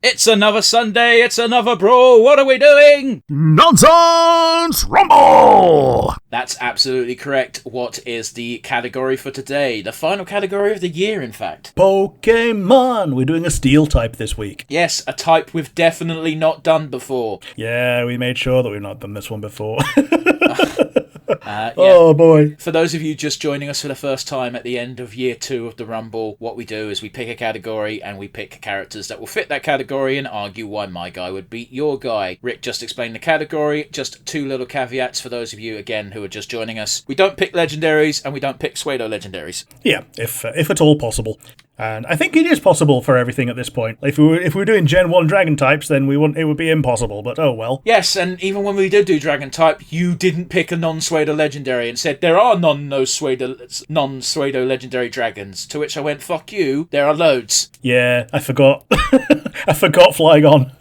It's another Sunday, it's another brawl, what are we doing? Nonsense Rumble! That's absolutely correct. What is the category for today? The final category of the year, in fact. Pokemon! We're doing a steel type this week. Yes, a type we've definitely not done before. Yeah, we made sure that we've not done this one before. Yeah. Oh boy. For those of you just joining us for the first time at the end of year 2 of the Rumble, what we do is we pick a category and we pick characters that will fit that category and argue why my guy would beat your guy. Rick just explained the category. Just 2 little caveats for those of you, again, who are just joining us. We don't pick legendaries and we don't pick pseudo legendaries. Yeah, if at all possible. And I think it is possible for everything at this point. If we were doing Gen 1 Dragon types, then it would be impossible, but oh well. Yes, and even when we did do Dragon type, you didn't pick a non-pseudo legendary and said, there are non-pseudo legendary dragons. To which I went, fuck you, there are loads. Yeah, I forgot. I forgot Flygon.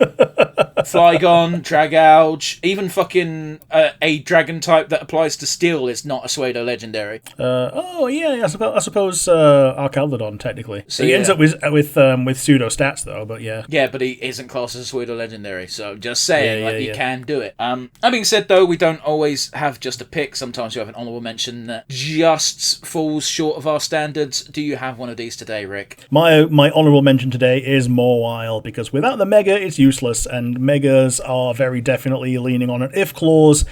Flygon, Dragouge, even fucking a dragon type that applies to steel is not a pseudo legendary. I suppose Arcaldodon, technically. So he ends up with pseudo stats though, but yeah. Yeah, but he isn't classed as a pseudo legendary, so just saying, you can do it. That being said though, we don't always have just a pick. Sometimes you have an honourable mention that just falls short of our standards. Do you have one of these today, Rick? My honourable mention today is Mawile, because without the Mega, it's useless, and Megas are very definitely leaning on an if clause.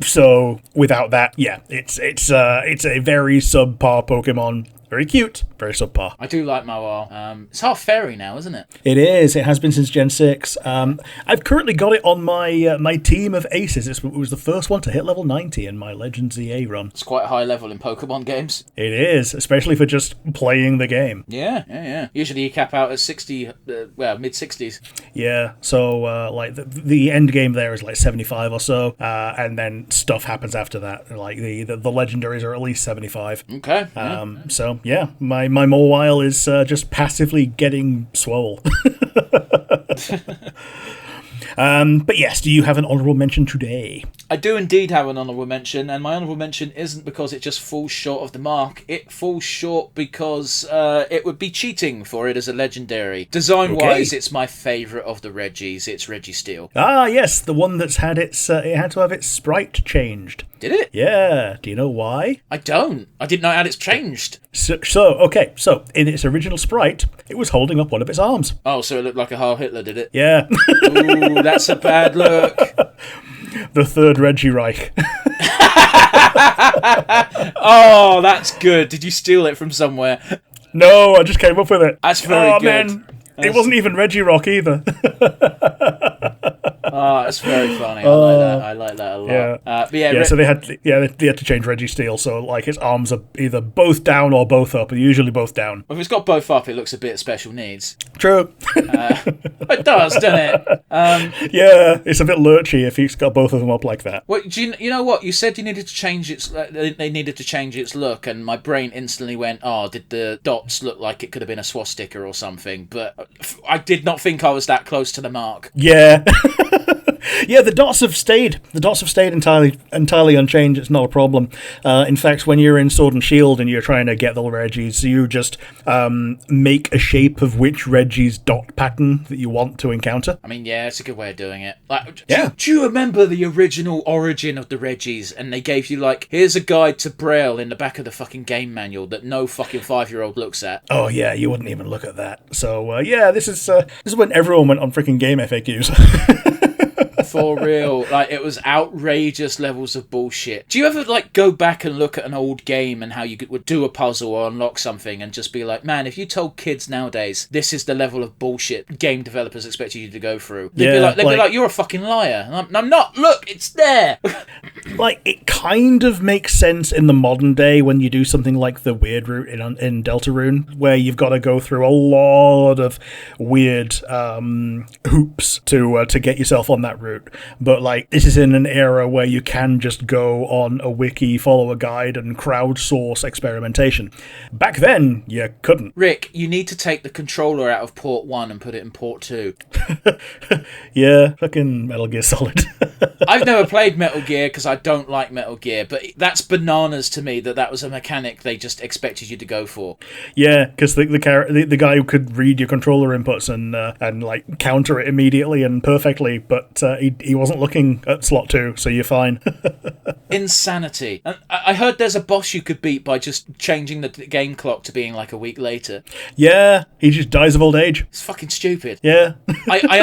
So without that, yeah, it's a very subpar Pokemon. Very cute, very subpar. I do like Mawile. It's half fairy now, isn't it? It is. It has been since Gen 6. I've currently got it on my team of aces. It was the first one to hit level 90 in my Legends EA run. It's quite a high level in Pokemon games. It is, especially for just playing the game. Yeah. Usually you cap out at 60, mid-60s. Yeah, so the end game there is like 75 or so, and then stuff happens after that. Like the legendaries are at least 75. Okay. So yeah, my Mawile is just passively getting swole. But yes, do you have an honourable mention today? I do indeed have an honourable mention, and my honourable mention isn't because it just falls short of the mark. It falls short because it would be cheating for it as a legendary. Design-wise, It's my favourite of the Regis. It's Registeel. Ah, yes, the one that's had it had to have its sprite changed. Did it? Yeah. Do you know why? I don't. I didn't know how it's changed. So in its original sprite, it was holding up one of its arms. Oh, so it looked like a Heil Hitler, did it? Yeah. Ooh, that's a bad look. The third Regireich. Oh, that's good. Did you steal it from somewhere? No, I just came up with it. That's very good. Man. It wasn't even Regirock either. Oh, that's very funny. I like that a lot. Yeah. So they had to change Registeel. So like its arms are either both down or both up. Usually both down. Well, if it's got both up, it looks a bit special needs. True. It does, doesn't it? Yeah, it's a bit lurchy if it's got both of them up like that. Well, you know what? You said you needed to change its. They needed to change its look, and my brain instantly went, "Oh, did the dots look like it could have been a swastika or something?" But I did not think I was that close to the mark. Yeah. Yeah, the dots have stayed. The dots have stayed entirely unchanged. It's not a problem. In fact, when you're in Sword and Shield and you're trying to get the Regis, you just make a shape of which Regi's dot pattern that you want to encounter. I mean, yeah, it's a good way of doing it. Like, yeah. Do you remember the original origin of the Regis? And they gave you like, here's a guide to Braille in the back of the fucking game manual that no fucking 5-year-old looks at. Oh yeah, you wouldn't even look at that. So yeah, this is when everyone went on freaking game FAQs. For real, like it was outrageous levels of bullshit. Do you ever like go back and look at an old game and how you would do a puzzle or unlock something and just be like, man, if you told kids nowadays this is the level of bullshit game developers expect you to go through, they'd be like, you're a fucking liar. And I'm not. Look, it's there. Like it kind of makes sense in the modern day when you do something like the weird route in Deltarune, where you've got to go through a lot of weird hoops to get yourself on that route. But like this is in an era where you can just go on a wiki, follow a guide, and crowdsource experimentation. Back then, you couldn't. Rick, you need to take the controller out of port 1 and put it in port 2. Yeah, fucking Metal Gear Solid. I've never played Metal Gear because I don't like Metal Gear, but that's bananas to me that was a mechanic they just expected you to go for. Yeah, because the guy who could read your controller inputs and like counter it immediately and perfectly, but he wasn't looking at slot 2, so you're fine. Insanity. And I heard there's a boss you could beat by just changing the game clock to being like a week later. Yeah, he just dies of old age. It's fucking stupid. Yeah. I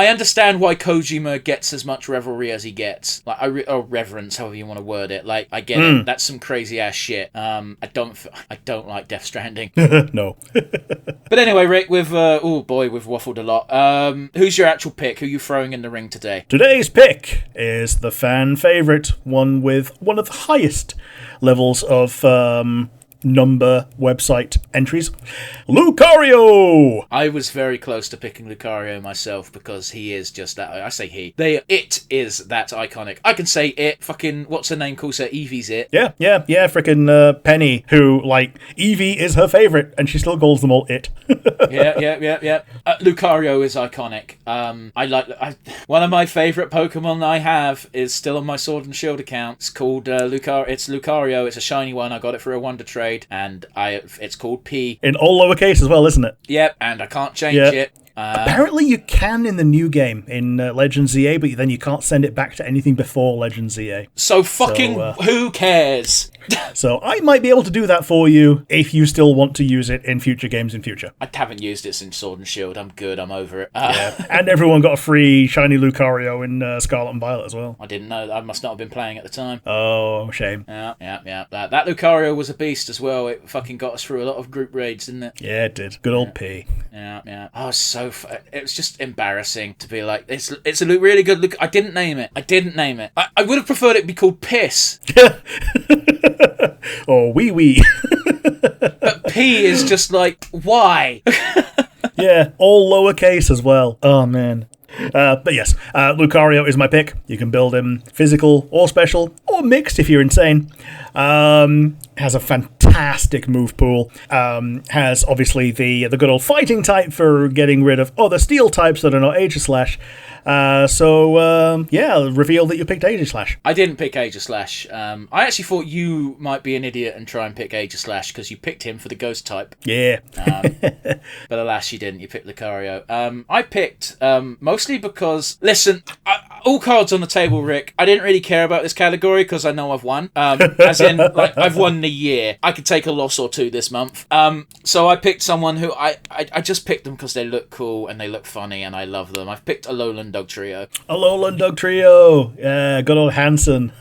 understand why Kojima gets as much revelry as he gets, like or reverence, however you want to word it. Like, I get it. That's some crazy ass shit. I don't like Death Stranding. No. But anyway, Rick, we've waffled a lot. Who's your actual pick? Who are you throwing in the ring today? Today's pick is the fan favorite, one with one of the highest levels of number website entries, Lucario. I was very close to picking Lucario myself because he is just that. I say he. It is that iconic. I can say it. Fucking what's her name calls her Eevee's it. Yeah. Freaking Penny, who like Eevee is her favorite, and she still calls them all it. Yeah. Lucario is iconic. One of my favorite Pokemon I have is still on my Sword and Shield account. It's called Lucario. It's Lucario. It's a shiny one. I got it for a Wonder Trade. And it's called P. In all lowercase as well, isn't it? Yep, and I can't change it. Apparently you can in the new game, in Legends ZA, but then you can't send it back to anything before Legends ZA. So who cares? So I might be able to do that for you if you still want to use it in future games in future. I haven't used it since Sword and Shield. I'm good. I'm over it. Yeah. And everyone got a free shiny Lucario in Scarlet and Violet as well. I didn't know. I must not have been playing at the time. Oh, shame. Yeah. That Lucario was a beast as well. It fucking got us through a lot of group raids, didn't it? Yeah, it did. Good old P. Yeah. Oh, it was just embarrassing to be like, it's a really good look. I didn't name it. I would have preferred it be called Piss. Or Wee. But P is just like, why? Yeah, all lowercase as well. Oh, man. But yes, Lucario is my pick. You can build him physical or special or mixed if you're insane. Has a fantastic move pool. Has obviously the good old fighting type for getting rid of other steel types that are not Aegislash. Reveal that you picked Aegislash. I didn't pick Aegislash. I actually thought you might be an idiot and try and pick Aegislash because you picked him for the ghost type. Yeah. But alas, you didn't. You picked Lucario. I picked mostly because, listen, all cards on the table, Rick. I didn't really care about this category because I know I've won. As in, like, I've won the year. I could take a loss or two this month. So I picked someone who I just picked them because they look cool and they look funny and I love them. I've picked Alolan Dugtrio. Yeah, good old Hansen.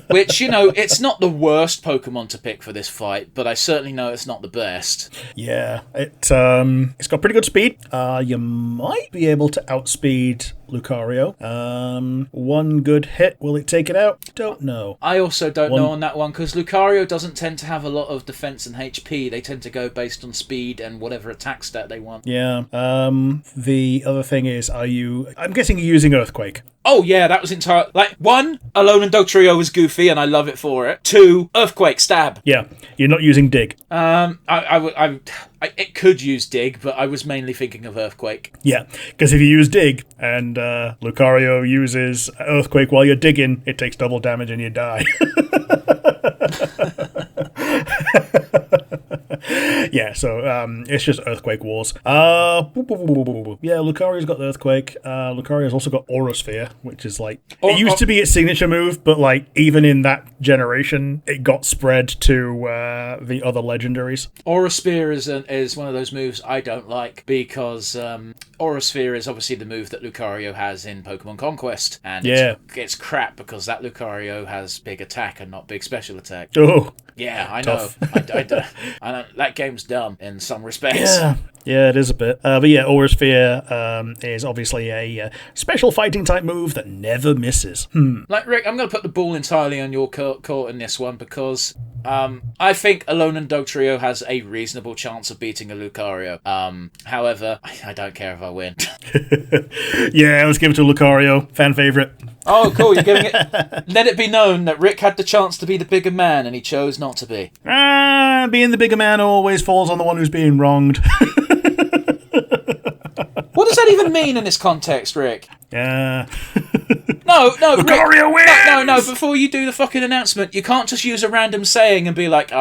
Which, it's not the worst Pokemon to pick for this fight, but I certainly know it's not the best. Yeah, it's got pretty good speed. You might be able to outspeed Lucario. One good hit, will it take it out? Don't know. I also don't know on that one, because Lucario doesn't tend to have a lot of defense and HP. They tend to go based on speed and whatever attack stat they want. Yeah. The other thing is, I'm guessing you're using Earthquake. Oh yeah, that was entire. Like, 1, Alolan Dugtrio was goofy and I love it for it. 2, Earthquake, stab. Yeah, you're not using Dig. It could use Dig, but I was mainly thinking of Earthquake. Yeah, because if you use Dig and Lucario uses Earthquake while you're digging, it takes double damage and you die. Yeah, so it's just Earthquake Wars. Yeah, Lucario's got the Earthquake. Lucario's also got Aura Sphere, which is like... It used to be its signature move, but like even in that generation, it got spread to the other legendaries. Aura Sphere is one of those moves I don't like, because Aura Sphere is obviously the move that Lucario has in Pokemon Conquest, and it's crap because that Lucario has big attack and not big special attack. Oh, yeah, I tough. know. I know. That game's dumb in some respects. Yeah, it is a bit. But yeah, Aura Sphere is obviously a special fighting type move that never misses. Like, Rick, I'm going to put the ball entirely on your court in this one, because I think Alolan Dugtrio has a reasonable chance of beating a Lucario. However, I don't care if I win. Yeah, let's give it to Lucario. Fan favourite. Oh, cool, you're giving it... Let it be known that Rick had the chance to be the bigger man, and he chose not to be. Being the bigger man always falls on the one who's being wronged. What does that even mean in this context, Rick? Yeah. Lucario wins! No, before you do the fucking announcement, you can't just use a random saying and be like,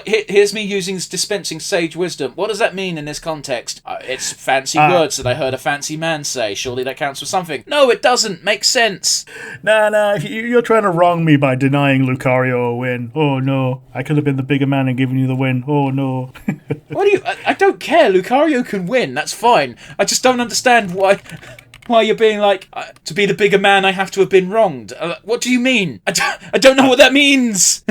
here's me dispensing sage wisdom. What does that mean in this context? It's fancy words that I heard a fancy man say. Surely that counts for something. No, it doesn't. Makes sense. Nah, you're trying to wrong me by denying Lucario a win. Oh no, I could have been the bigger man and given you the win. Oh no. What do you... I don't care. Lucario can win. That's fine. I just don't understand why you're being like, to be the bigger man, I have to have been wronged. What do you mean? I don't know what that means.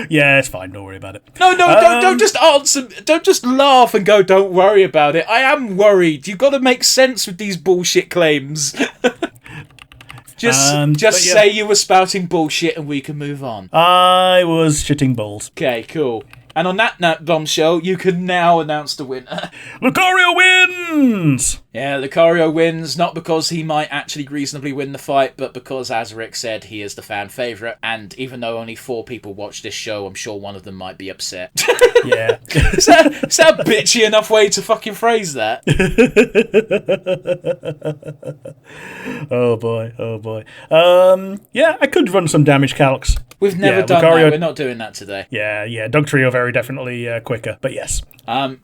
Yeah, it's fine. Don't worry about it. No, don't just answer. Don't just laugh and go, don't worry about it. I am worried. You've got to make sense with these bullshit claims. Just say you were spouting bullshit and we can move on. I was shitting balls. Okay, cool. And on that bombshell, you can now announce the winner. Lucario wins! Yeah, Lucario wins, not because he might actually reasonably win the fight, but because, as Rick said, he is the fan favourite. And even though only 4 people watch this show, I'm sure one of them might be upset. Yeah. Is that a bitchy enough way to fucking phrase that? Oh boy. Yeah, I could run some damage calcs. We've never done Lucario... that. We're not doing that today. Yeah. Dugtrio very definitely quicker, but yes.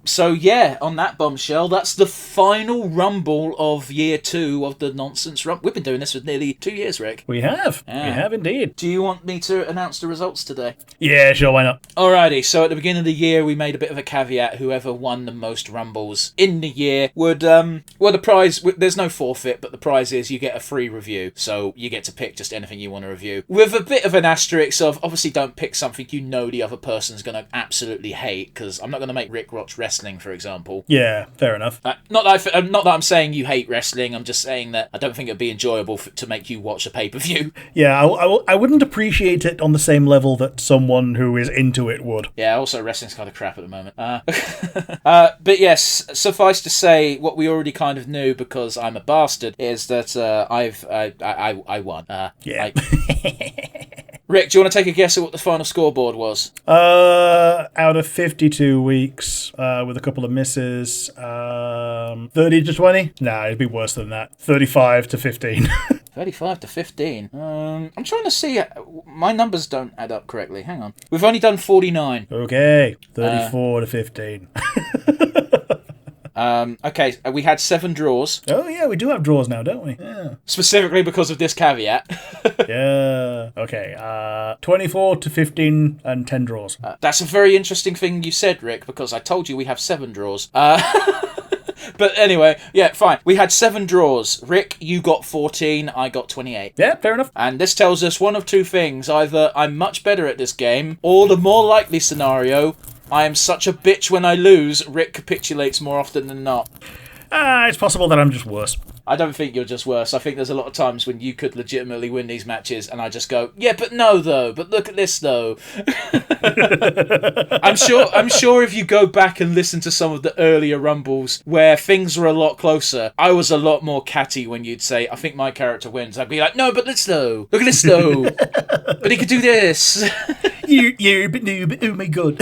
So yeah, on that bombshell, that's the final Rumble of year 2 of the Nonsense Rumble. We've been doing this for nearly 2 years, Rick. We have. Yeah. We have indeed. Do you want me to announce the results today? Yeah, sure, why not? Alrighty, so at the beginning of the year, we made a bit of a caveat. Whoever won the most Rumbles in the year would, the prize, there's no forfeit, but the prize is you get a free review. So you get to pick just anything you want to review. With a bit of an asterisk of, obviously don't pick something you know the other person's going to absolutely hate, because I'm not going to make Rick watch wrestling, for example. Yeah, fair enough. Not that I'm saying you hate wrestling, I'm just saying that I don't think it'd be enjoyable to make you watch a pay-per-view. Yeah, I wouldn't appreciate it on the same level that someone who is into it would. Yeah, also wrestling's kind of crap at the moment. But yes, suffice to say, what we already kind of knew, because I'm a bastard, is that I won. Yeah. Rick, do you want to take a guess at what the final scoreboard was? Out of 52 weeks, with a couple of misses, 30 to 20? Nah, it'd be worse than that. 35 to 15. 35 to 15. I'm trying to see. My numbers don't add up correctly. Hang on. We've only done 49. Okay, 34 to 15. Okay, we had 7 draws. Oh yeah, we do have draws now, don't we? Yeah. Specifically because of this caveat. Yeah. Okay, 24 to 15 and 10 draws. That's a very interesting thing you said, Rick, because I told you we have 7 draws. But anyway, yeah, fine. We had 7 draws. Rick, you got 14, I got 28. Yeah, fair enough. And this tells us one of two things. Either I'm much better at this game, or the more likely scenario, I am such a bitch when I lose, Rick capitulates more often than not. It's possible that I'm just worse. I don't think you're just worse. I think there's a lot of times when you could legitimately win these matches and I just go, yeah, but no, though. But look at this, though. I'm sure if you go back and listen to some of the earlier Rumbles where things were a lot closer, I was a lot more catty when you'd say, I think my character wins. I'd be like, no, but this, though. Look at this, though. But he could do this. You're a bit new, but oh my god.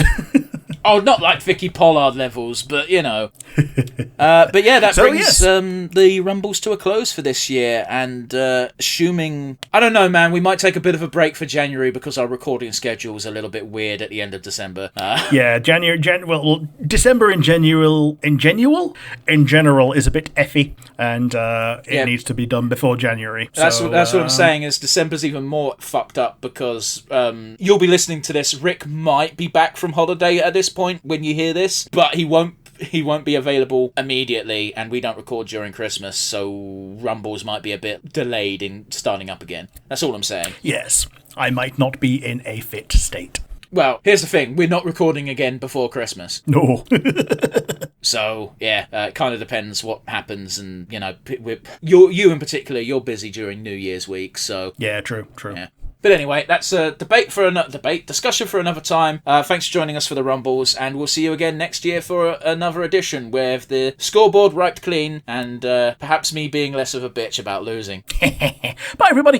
Oh, not like Vicky Pollard levels, but you know. But yeah, that brings the Rumbles to a close for this year. And assuming, I don't know, man, we might take a bit of a break for January because our recording schedule is a little bit weird at the end of December. Yeah, December in general is a bit effy, and it needs to be done before January. That's what I'm saying. Is December's even more fucked up because you'll be listening to this. Rick might be back from holiday at this point when you hear this, but he won't be available immediately, and we don't record during Christmas, so Rumbles might be a bit delayed in starting up again. That's all I'm saying. Yes, I might not be in a fit state. Well, here's the thing. We're not recording again before Christmas. No. So, yeah, it kind of depends what happens, and, you know, you in particular, you're busy during New Year's week, so... Yeah, true. Yeah. But anyway, that's a discussion for another time. Thanks for joining us for the Rumbles, and we'll see you again next year for another edition with the scoreboard wiped clean and perhaps me being less of a bitch about losing. Bye, everybody.